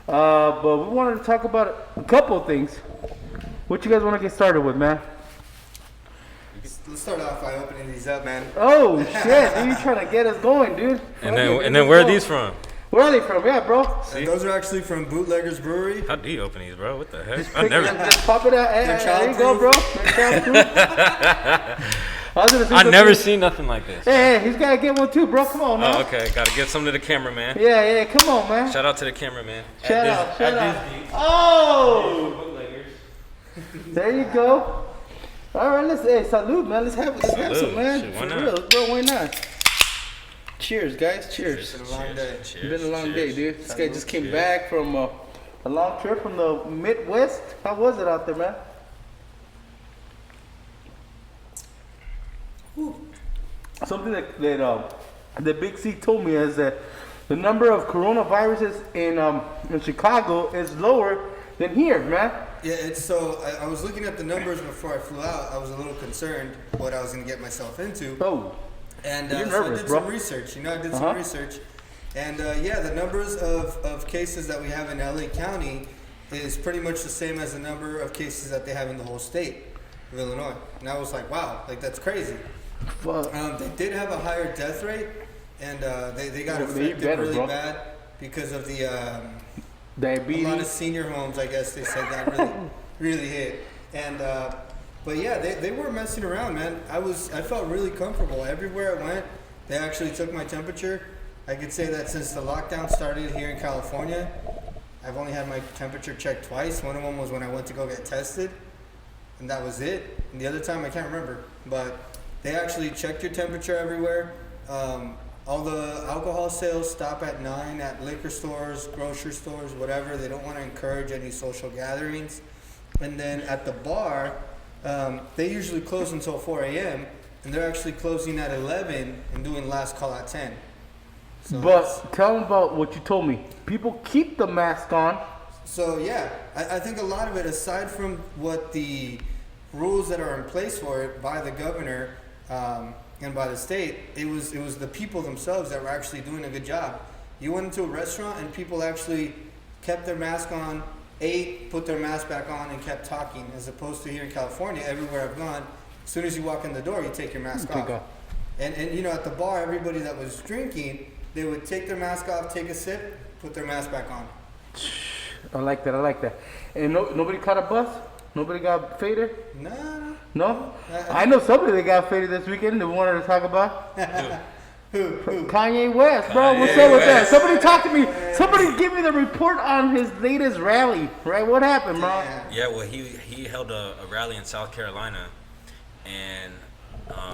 But we wanted to talk about a couple of things. What you guys want to get started with, man? Let's start off by opening these up, man. Oh shit, dude, you trying to get us going, dude? And then where are these from? Where are they from? Yeah, bro. Those are actually from Bootleggers Brewery. How do you open these, bro? What the heck? Just pop it out. Hey, there you go, bro. I never seen nothing like this. Hey, he's gotta get one too, bro. Come on, man. Oh, okay. Gotta get some to the cameraman. Yeah, come on, man. Shout out to the cameraman. Shout out. Oh! There you go. All right, salute, man. Let's have some, man. Shit, For real, bro. Why not? Cheers, guys. Cheers. It's been a long day. It's been a long day, dude. This guy just came back from a long trip from the Midwest. How was it out there, man? Something that the Big C told me is that the number of coronaviruses in Chicago is lower than here, man. Yeah, it's so. I was looking at the numbers before I flew out. I was a little concerned what I was going to get myself into. Oh. And You're so nervous, I did bro. some research. I did some research. And yeah, the numbers of cases that we have in LA County is pretty much the same as the number of cases that they have in the whole state of Illinois. And I was like, wow, like that's crazy. Fuck. They did have a higher death rate, and they got Well, affected better, bro. bad because of the Diabetes. a lot of senior homes. I guess they said that really hit. And but yeah, they were messing around, man. I felt really comfortable everywhere I went. They actually took my temperature. I could say that since the lockdown started here in California, I've only had my temperature checked twice. One of them was when I went to go get tested, and that was it. And the other time I can't remember, but they actually checked your temperature everywhere. All the alcohol sales stop at 9 at liquor stores, grocery stores, whatever. They don't want to encourage any social gatherings. And then at the bar, they usually close until 4 a.m. and they're actually closing at 11 and doing last call at 10. So But tell them about what you told me. People keep the mask on. So yeah, I think a lot of it, aside from what the rules that are in place for it by the governor and by the state, it was the people themselves that were actually doing a good job. You went into a restaurant and people actually kept their mask on, ate, put their mask back on, and kept talking. As opposed to here in California, everywhere I've gone, as soon as you walk in the door, you take your mask off. And at the bar, everybody that was drinking, they would take their mask off, take a sip, put their mask back on. I like that. And nobody caught a bus? Nobody got faded? No? I know somebody that got faded this weekend that we wanted to talk about. Who? Kanye West, bro. What's up with that? Somebody talk to me. Somebody give me the report on his latest rally, right? What happened, bro? Yeah, well, he held a rally in South Carolina, and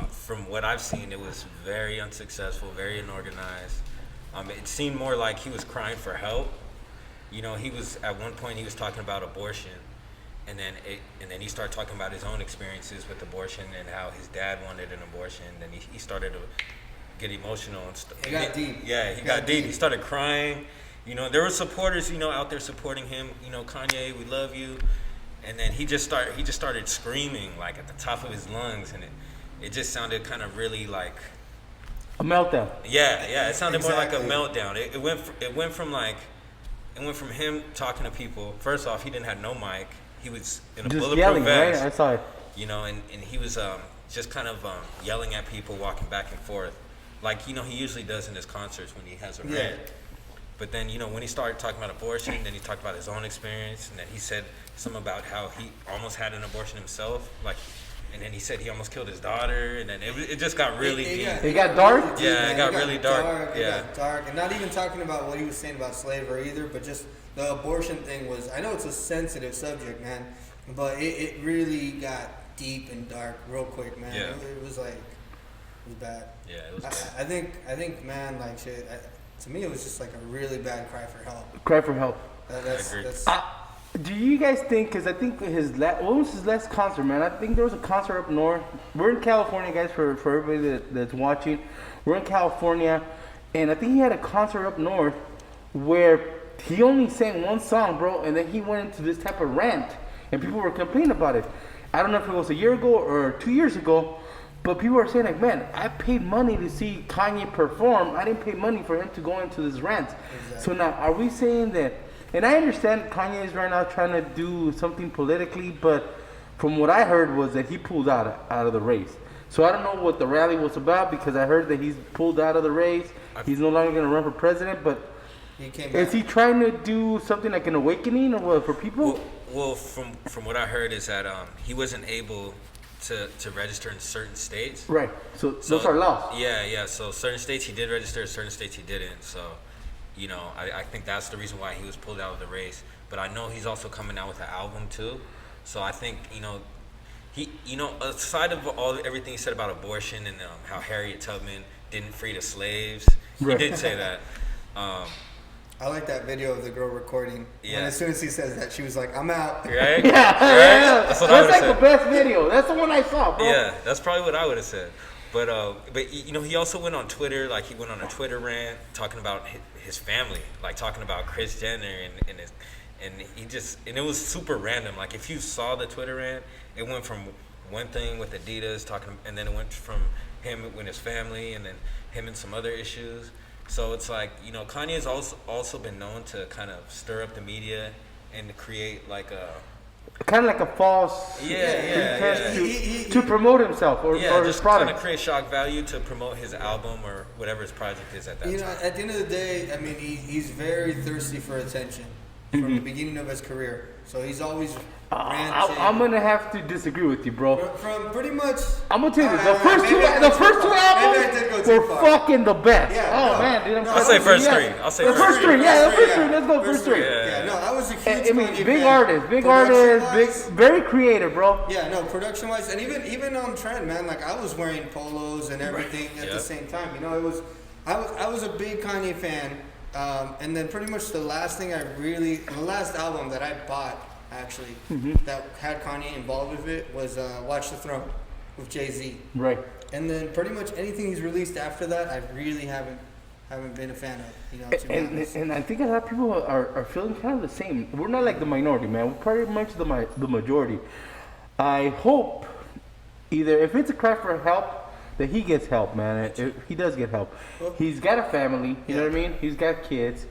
from what I've seen, it was very unsuccessful, very unorganized. It seemed more like he was crying for help. He was at one point he was talking about abortion, and then he started talking about his own experiences with abortion and how his dad wanted an abortion. And he started to get emotional and stuff. He got deep. Yeah, he got deep. He started crying. There were supporters, out there supporting him. Kanye, we love you. And then he just started screaming like at the top of his lungs, and it just sounded kind of really like a meltdown. Yeah, it sounded more like a meltdown. It went from him talking to people. First off, he didn't have no mic. He was in a just bulletproof yelling, vest. right? I saw it. And he was just kind of yelling at people, walking back and forth, like he usually does in his concerts when he has a rant. But then when he started talking about abortion, then he talked about his own experience, and then he said something about how he almost had an abortion himself, and then he said he almost killed his daughter, and then it just got really deep. It got dark? Yeah, it got really dark. It got dark. And not even talking about what he was saying about slavery either, but just the abortion thing was, I know it's a sensitive subject, man, but it really got deep and dark real quick, man. Yeah. It was bad. Yeah, it was I think, man, like shit, to me it was just like a really bad cry for help. Cry for help. That's Do you guys think, because I think what was his last concert, man? I think there was a concert up north. We're in California, guys, for everybody that's watching. We're in California, and I think he had a concert up north where he only sang one song, bro, and then he went into this type of rant, and people were complaining about it. I don't know if it was a year ago or 2 years ago, but people were saying, like, man, I paid money to see Kanye perform. I didn't pay money for him to go into this rant. Exactly. So now, are we saying that And I understand Kanye is right now trying to do something politically, but from what I heard was that he pulled out of the race. So I don't know what the rally was about because I heard that he's pulled out of the race. He's no longer going to run for president, but is he trying to do something like an awakening or what for people? Well, from what I heard is that he wasn't able to register in certain states. Right. So those are laws. Yeah. So certain states he did register, certain states he didn't. So, I think that's the reason why he was pulled out of the race. But I know he's also coming out with an album too. So I think, he, aside of everything he said about abortion and how Harriet Tubman didn't free the slaves, right. He did say that. I like that video of the girl recording. Yeah. And as soon as he says that, she was like, "I'm out." Right? Yeah. That's what I would've like said. the best video. That's the one I saw, bro. Yeah, that's probably what I would have said. But he also went on Twitter, like he went on a Twitter rant talking about his family, like talking about Kris Jenner and it was super random. Like if you saw the Twitter rant, it went from one thing with Adidas talking, and then it went from him with his family, and then him and some other issues. So it's like, Kanye's also been known to kind of stir up the media and to create like a kind of like a false pretense to promote himself or his just product. kind of create shock value to promote his album or whatever his project is at that time. At the end of the day, I mean, he's very thirsty for attention from the beginning of his career. So he's always ranting. I'm gonna have to disagree with you, bro. From pretty much. I'm gonna tell you this: the first two albums were fucking the best. Yeah, man, dude, I'll say first three. The first three. Yeah, the first three. Let's go first three. Yeah, no, I was a huge I mean, Kanye big fan. artist, very creative, bro. Yeah, no, production wise, and even on trend, man. Like I was wearing polos and everything at the same time. It was, I was a big Kanye fan. And then pretty much the last album that I bought actually that had Kanye involved with it was Watch the Throne with Jay-Z. Right. And then pretty much anything he's released after that, I really haven't been a fan of. To be honest. And I think a lot of people are feeling kind of the same. We're not like the minority, man. We're pretty much the majority. I hope either if it's a cry for help, that he gets help, man. He does get help. He's got a family, you know what I mean? He's got kids.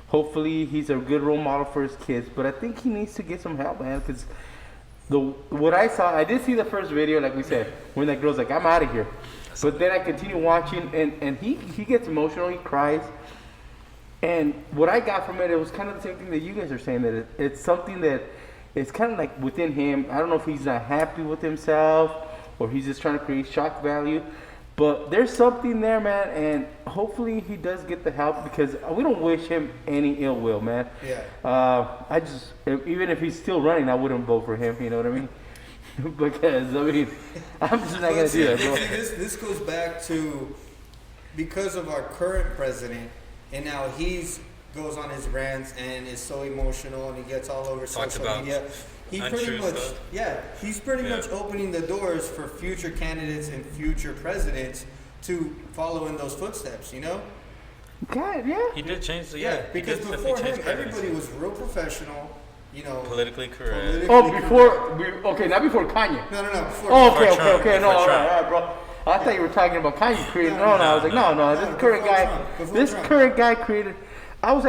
Hopefully, he's a good role model for his kids. But I think he needs to get some help, man. Because what I saw, I did see the first video, like we said, when that girl's like, "I'm out of here." But then I continue watching, and he gets emotional. He cries. And what I got from it was kind of the same thing that you guys are saying, that it's something that it's kind of like within him. I don't know if he's not happy with himself, or he's just trying to create shock value. But there's something there, man, and hopefully he does get the help because we don't wish him any ill will, man. Yeah. Even if he's still running, I wouldn't vote for him, you know what I mean? Because, I mean, I'm just not going to do that, bro. This goes back to because of our current president, and now goes on his rants and is so emotional and he gets all over social media. He pretty much, he's pretty much opening the doors for future candidates and future presidents to follow in those footsteps, God, yeah. He did change because before him, everybody was real professional, politically correct. Not before Kanye. No, before. Oh, okay, no, all right, bro. I thought you were talking about Kanye created. No, I was like, no, this current guy created. I'm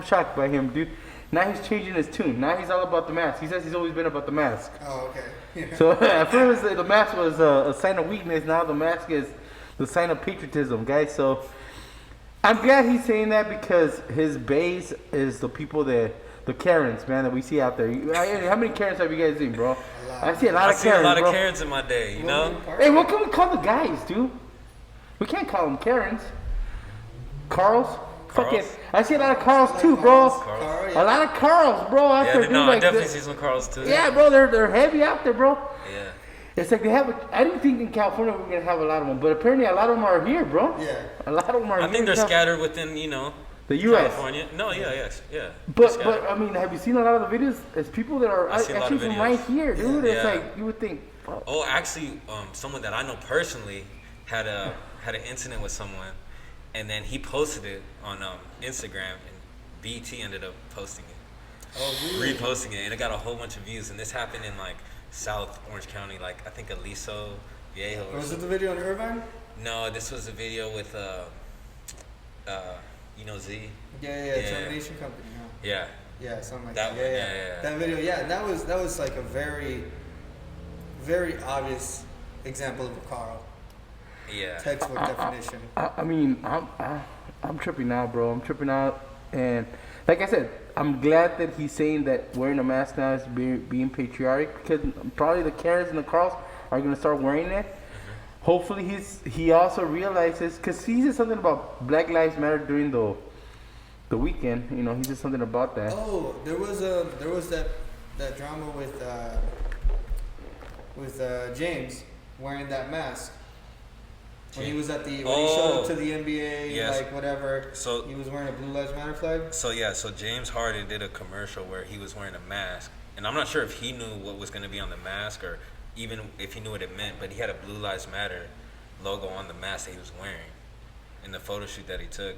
shocked by him, dude. Now he's changing his tune. Now he's all about the mask. He says he's always been about the mask. Oh, okay. Yeah. So at first the mask was a sign of weakness. Now the mask is the sign of patriotism, guys. So I'm glad he's saying that because his base is the people the Karens, man, that we see out there. How many Karens have you guys seen, bro? I see a lot of Karens, a lot of bro. Karens in my day, Hey, what can we call the guys, dude? We can't call them Karens. Carls? Fucking, I see a lot of Carls too, bro. A lot of Carls, bro. I definitely see some Carls too. Yeah, bro, they're heavy out there, bro. Yeah. It's like I didn't think in California we were gonna have a lot of them, but apparently a lot of them are here, bro. Yeah. A lot of them are here. I think they're scattered within, the U.S. California. No, yeah. But I mean, have you seen a lot of the videos? It's people that are actually from right here, dude. It's like you would think. Fuck. Oh, actually, someone that I know personally had an incident with someone. And then he posted it on Instagram, and BT ended up posting it. Oh, really? Reposting it, and it got a whole bunch of views. And this happened in like South Orange County, like I think Aliso, Viejo. Was it the video in Irvine? No, this was a video with Z. Yeah, Termination Company. Yeah. Yeah, something like That that. one, Yeah. yeah. That video, yeah, that was like a very, very obvious example of a Carl. Yeah. Textbook definition. I mean, I'm tripping out, bro. I'm tripping out, and like I said, I'm glad that he's saying that wearing a mask now is being patriotic, because probably the Karens and the Carls are gonna start wearing it. Hopefully, he also realizes, because he said something about Black Lives Matter during the weekend. You know, he said something about that. Oh, there was that drama with James wearing that mask. When he was at when he showed up to the NBA, yes. like whatever, So he was wearing a Blue Lives Matter flag. So James Harden did a commercial where he was wearing a mask, and I'm not sure if he knew what was going to be on the mask or even if he knew what it meant, but he had a Blue Lives Matter logo on the mask that he was wearing in the photo shoot that he took,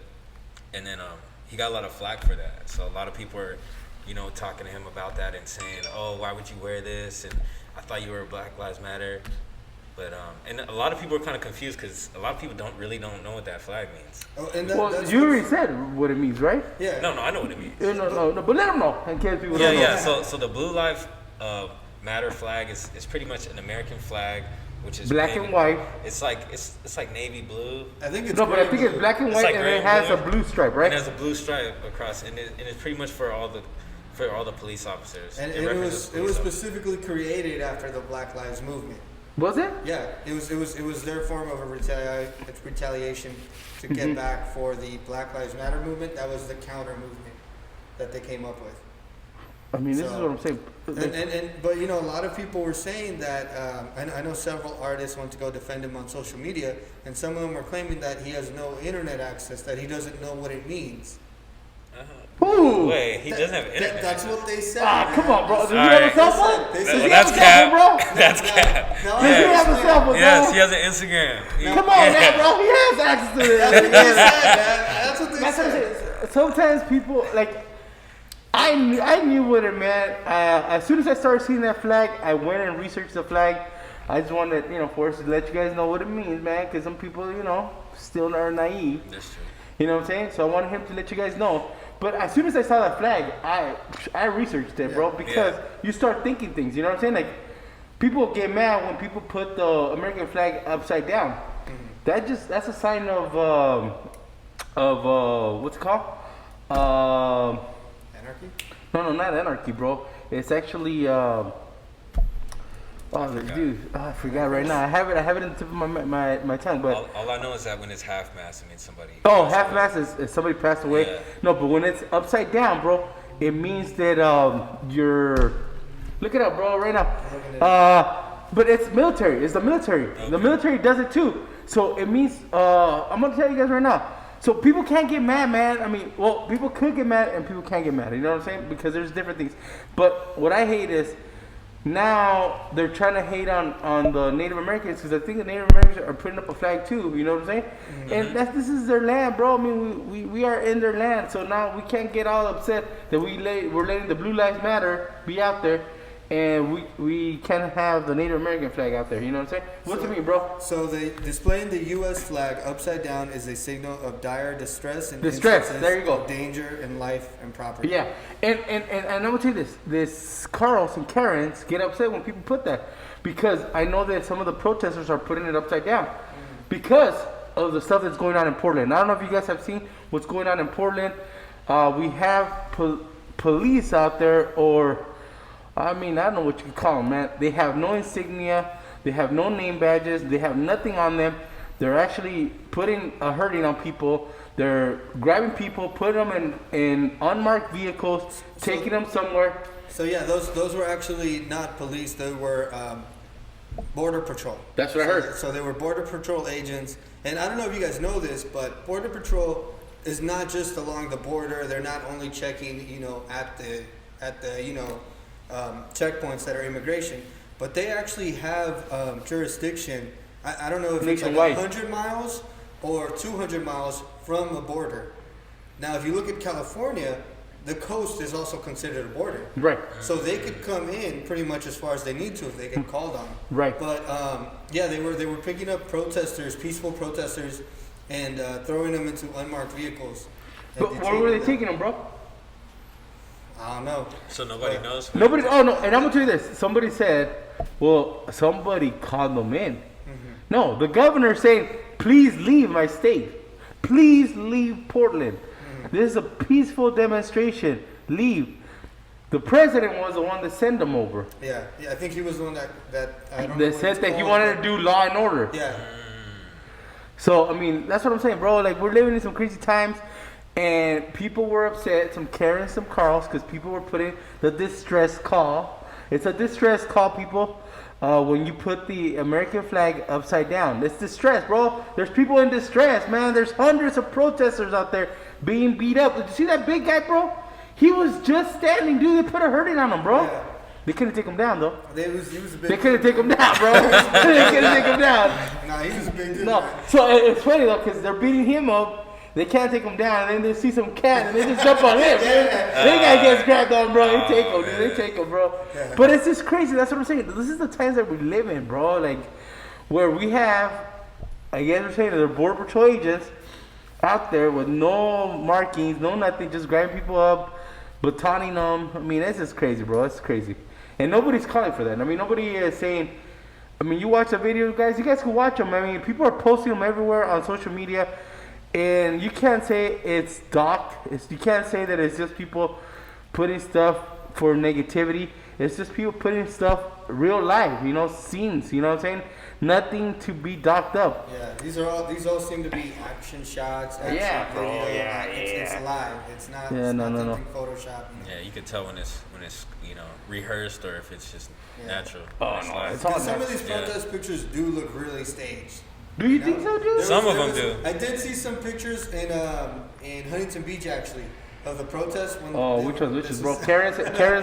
and then he got a lot of flack for that. So a lot of people are, talking to him about that and saying, "Oh, why would you wear this?" And I thought you were Black Lives Matter. But and a lot of people are kind of confused because a lot of people don't know what that flag means. Oh, and Well, you already said what it means, right? Yeah. No, I know what it means. No, but let them know in case people Yeah, don't know. yeah. So the Blue Lives Matter flag is pretty much an American flag, which is Black painted- and white. It's like it's like navy blue. I think it's No, but I gray think blue. it's black and It's white, like and gray it and has blue. a blue stripe, right? It has a blue stripe across, and it's pretty much for all the police officers. And It it references was police officers. specifically created after the Black Lives Movement. Was it? Yeah, it was their form of a retaliation to get back for the Black Lives Matter movement. That was the counter movement that they came up with. I mean, this is So- what I'm saying. But a lot of people were saying that. I know several artists want to go defend him on social media, and some of them are claiming that he has no internet access, that he doesn't know what it means. Ooh. Wait, he doesn't have internet. That's what they said. Come on, bro. Does he All have a right. cell phone? They Does said- he That's have a cell phone, cap. bro? That's cap. No, Does he have a cell phone, Yes, bro? he has an Instagram. Come on, man, bro. He has access to That's what it. they said, man. That's what they That's what I'm said. saying. Sometimes people, like, I knew what it meant. As soon as I started seeing that flag, I went and researched the flag. I just wanted, for us to let you guys know what it means, man, because some people, still are naive. That's true. You know what I'm saying? So I wanted him to let you guys know. But as soon as I saw that flag, I researched it, bro, because you start thinking things. You know what I'm saying? Like, people get mad when people put the American flag upside down. That's a sign of what's it called? Anarchy? No, not anarchy, bro. It's actually I forgot right now. I have it in the tip of my tongue, but All I know is that when it's half mast, it means somebody. half mast is somebody passed away. Yeah. No, but when it's upside down, bro, it means that you're. Look it up, bro, right now. But it's military. It's the military. Okay. The military does it too. So it means I'm gonna tell you guys right now. So people can't get mad, man. I mean, well, people could get mad and people can't get mad. You know what I'm saying? Because there's different things. But what I hate is now they're trying to hate on the Native Americans, because I think the Native Americans are putting up a flag too. You know what I'm saying? And this is their land, bro. I mean, we are in their land, so now we can't get all upset that we're letting the Blue Lives Matter be out there, and we can't have the Native American flag out there. You know what I'm saying? What do you mean, bro? So displaying the U.S. flag upside down is a signal of dire distress and Distress, instances there you go. of danger in life and property. Yeah, and I'm gonna tell you this Carls and Karens get upset when people put that, because I know that some of the protesters are putting it upside down because of the stuff that's going on in Portland. I don't know if you guys have seen what's going on in Portland. We have police out there, or I mean, I don't know what you can call them, man. They have no insignia, they have no name badges, they have nothing on them. They're actually putting a hurting on people. They're grabbing people, putting them in unmarked vehicles, taking them somewhere. So yeah, those were actually not police. They were border patrol. That's what I heard. So they were border patrol agents. And I don't know if you guys know this, but border patrol is not just along the border. They're not only checking, at the checkpoints that are immigration, but they actually have jurisdiction. I don't know if it's like Nationwide. 100 miles or 200 miles from the border. Now, if you look at California, the coast is also considered a border. Right. So they could come in pretty much as far as they need to if they get called on. Right. But they were picking up protesters, peaceful protesters, and throwing them into unmarked vehicles. But where were they taking them, bro? I don't know. So nobody knows. Nobody. Oh no! And I'm gonna tell you this. Somebody said, "Well, somebody called them in." No, the governor saying, "Please leave my state. Please leave Portland. This is a peaceful demonstration. Leave." The president was the one that sent them over. Yeah, I think he was the one that I don't know. They what said it's that he called, wanted but- to do law and order. Yeah. So I mean, that's what I'm saying, bro. Like, we're living in some crazy times, and people were upset. Some Karens, some Carls, because people were putting the distress call. It's a distress call, people. When you put the American flag upside down, it's distress, bro. There's people in distress, man. There's hundreds of protesters out there being beat up. Did you see that big guy, bro? He was just standing, dude. They put a hurting on him, bro. Yeah. They couldn't take him down, though. He was a big They couldn't take him down, bro. They couldn't take him down. Nah, he was a big dude. No, Man. so it's funny though, because they're beating him up. They can't take him down, and then they see some cat, and they just jump on him. That guy gets grabbed on, bro. They take him, dude. They take him, bro. Yeah. But it's just crazy. That's what I'm saying. This is the times that we live in, bro. Like, where we have, I guess we're saying, they're border patrol agents out there with no markings, no nothing, just grabbing people up, batoning them. I mean, it's just crazy, bro. It's crazy. And nobody's calling for that. I mean, nobody is saying, I mean, you watch the videos, guys. You guys can watch them. I mean, people are posting them everywhere on social media. And you can't say it's docked. You can't say that it's just people putting stuff for negativity. It's just people putting stuff real life, you know, scenes, you know what I'm saying? Nothing to be docked up. Yeah, these all seem to be action shots, action Yeah, bro, video. yeah, It's yeah. live. It's not. Yeah, it's no, not no, something photoshopped. Yeah, you can tell when it's you know rehearsed or if it's just natural. Oh, It's no, like- it's all Because some of natural. these protest pictures do look really staged. Do you think so, dude? Some of them do. I did see some pictures in Huntington Beach actually of the protest. When Oh, they- which ones, this bro? is- Karens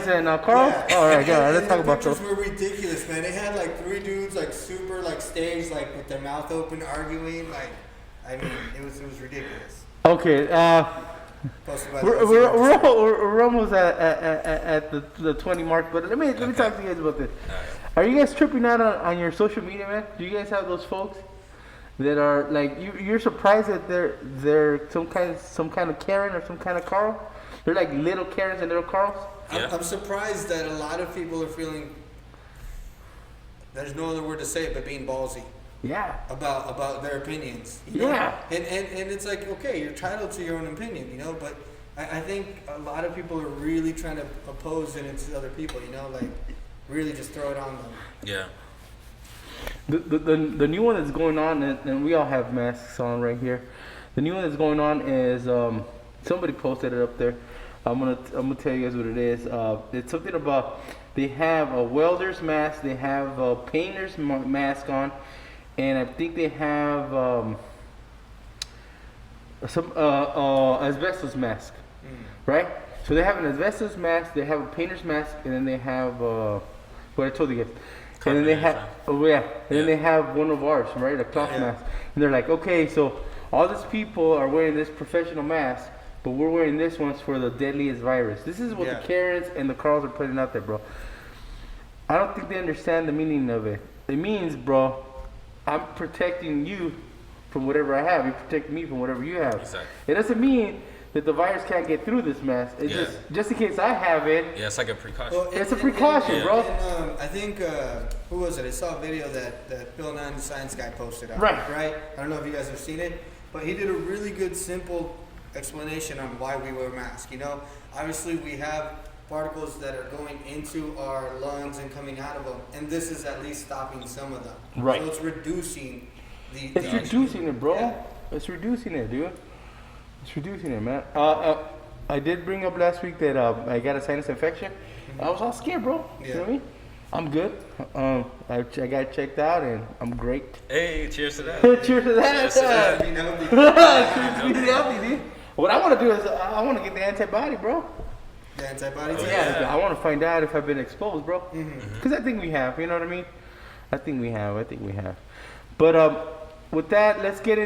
and Carl? Yeah. Oh, all right, yeah, let's And talk the about those. pictures were ridiculous, man. They had like 3 dudes like super like staged, like with their mouth open, arguing. Like, I mean, it was ridiculous. Okay, Posted by we're, the- we're, we're, al- we're almost at the 20 mark, but let me talk to you guys about this. Are you guys tripping out on your social media, man? Do you guys have those folks that are like you're surprised that they're some kind of Karen or some kind of Carl? They're like little Karens and little Carls. Yeah. I'm surprised that a lot of people are feeling. There's no other word to say it but being ballsy Yeah. about their opinions. You know? Yeah. And it's like, okay, you're entitled to your own opinion, you know, but I think a lot of people are really trying to oppose it into other people, you know, like really just throw it on them. Yeah. The new one that's going on, and we all have masks on right here. The new one that's going on is somebody posted it up there. I'm gonna tell you guys what it is. It's something about they have a welder's mask, they have a painter's mask on, and I think they have some asbestos mask, right? So they have an asbestos mask, they have a painter's mask, and then they have what I told you guys. And then they have, and then they have one of ours, right, a cloth mask. And they're like, okay, so all these people are wearing this professional mask, but we're wearing this one's for the deadliest virus. This is what the Karens and the Carls are putting out there, bro. I don't think they understand the meaning of it. It means, bro, I'm protecting you from whatever I have. You protect me from whatever you have. Exactly. It doesn't mean that the virus can't get through this mask. It's just in case I have it. Yeah, it's like a precaution. Well, It's a precaution, bro. And, I think who was it? I saw a video that Bill Nye the Science Guy posted out. Right. I don't know if you guys have seen it, but he did a really good, simple explanation on why we wear masks. You know, obviously we have particles that are going into our lungs and coming out of them, and this is at least stopping some of them. Right. So it's reducing the. It's reducing it, bro. Yeah. It's reducing it, dude. It's reducing it, man. I did bring up last week that I got a sinus infection. I was all scared, bro. You know what I mean? I'm good. I got checked out and I'm great. Hey, cheers to that. Cheers to that. Cheers to that. You know, Cheers to healthy, dude. What I want to do is I want to get the antibody, bro. the antibodies. Yeah, I want to find out if I've been exposed, bro. Because I think we have. You know what I mean? I think we have. But with that, let's get